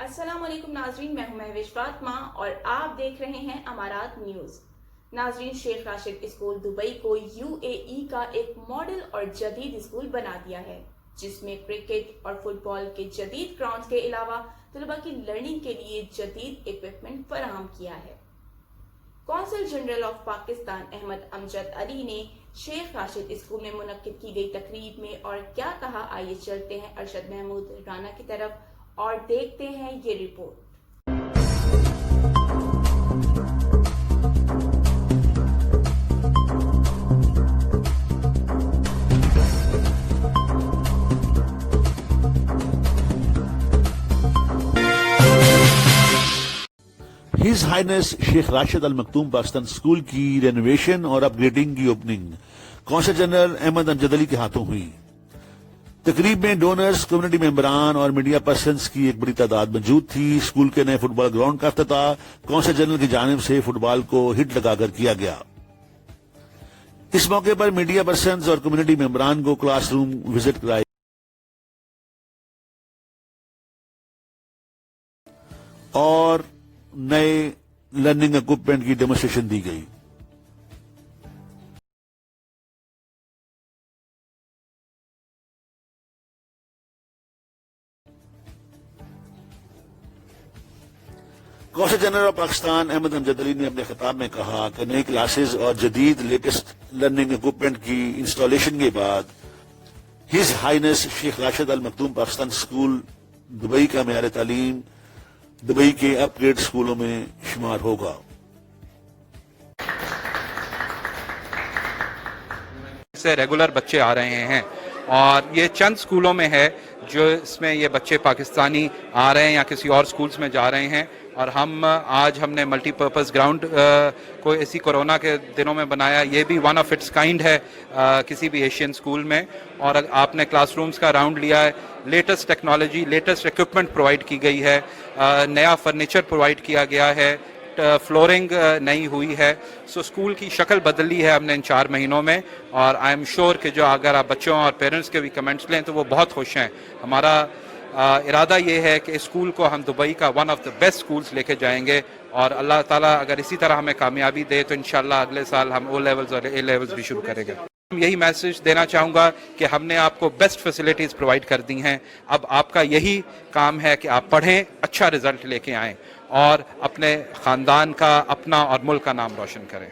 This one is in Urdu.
السلام علیکم ناظرین، میں ہوں مہوش فاطمہ اور آپ دیکھ رہے ہیں امارات نیوز۔ ناظرین، شیخ راشد اسکول دبئی کو UAE کا ایک ماڈل اور جدید اسکول بنا دیا ہے، جس میں کرکٹ اور فٹ بال کے جدید گراؤنڈز کے علاوہ طلباء کی لرننگ کے لیے جدید ایکوپمنٹ فراہم کیا ہے۔ قونصل جنرل آف پاکستان احمد امجد علی نے شیخ راشد اسکول میں منعقد کی گئی تقریب میں اور کیا کہا، آئیے چلتے ہیں ارشد محمود رانا کی طرف اور دیکھتے ہیں یہ رپورٹ۔ ہز ہائنس شیخ راشد المکتوم پاکستان اسکول کی رینوویشن اور اپ گریڈنگ کی اوپننگ قونصل جنرل احمد امجد علی کے ہاتھوں ہوئی۔ تقریب میں ڈونرز، کمیونٹی ممبران اور میڈیا پرسنز کی ایک بڑی تعداد موجود تھی۔ اسکول کے نئے فٹ بال گراؤنڈ کا افتتاح قونصل جنرل کی جانب سے فٹ بال کو ہٹ لگا کر کیا گیا۔ اس موقع پر میڈیا پرسنز اور کمیونٹی ممبران کو کلاس روم وزٹ کرائی اور نئے لرننگ ایکوپمنٹ کی ڈیمونسٹریشن دی گئی۔ قونصل جنرل آف پاکستان احمد امجد علی نے اپنے خطاب میں کہا کہ نئی کلاسز اور جدید لیٹسٹ لرننگ ایکوپمنٹ کی انسٹالیشن کے بعد ہز ہائنس شیخ راشد المکتوم پاکستان اسکول دبئی کا معیار تعلیم دبئی کے اپ گریڈ اسکولوں میں شمار ہوگا۔ سے ریگولر بچے آ رہے ہیں اور یہ چند اسکولوں میں ہے جو اس میں یہ بچے پاکستانی آ رہے ہیں یا کسی اور اسکولز میں جا رہے ہیں، اور آج ہم نے ملٹی پرپز گراؤنڈ کو اسی کورونا کے دنوں میں بنایا۔ یہ بھی ون آف اٹس کائنڈ ہے کسی بھی ایشین اسکول میں، اور آپ نے کلاس رومز کا راؤنڈ لیا ہے۔ Latest technology, latest equipment provide کی گئی ہے، نیا فرنیچر پرووائڈ کیا گیا ہے، فلورنگ نئی ہوئی ہے۔ سو اسکول کی شکل بدل لی ہے ہم نے ان 4 مہینوں میں، اور آئی ایم شیور کہ جو اگر آپ بچوں اور پیرنٹس کے بھی کمنٹس لیں تو وہ بہت خوش ہیں۔ ہمارا ارادہ یہ ہے کہ اسکول کو ہم دبئی کا one of the best schools لے کے جائیں گے، اور اللہ تعالیٰ اگر اسی طرح ہمیں کامیابی دے تو انشاءاللہ اگلے سال ہم او لیولز اور اے لیولز بھی شروع کریں گے۔ یہی میسج دینا چاہوں گا کہ ہم نے آپ کو بیسٹ فیسلٹیز پرووائڈ کر دی ہیں، اب آپ کا یہی کام ہے کہ آپ پڑھیں، اچھا رزلٹ لے کے آئیں اور اپنے خاندان کا، اپنا اور ملک کا نام روشن کریں۔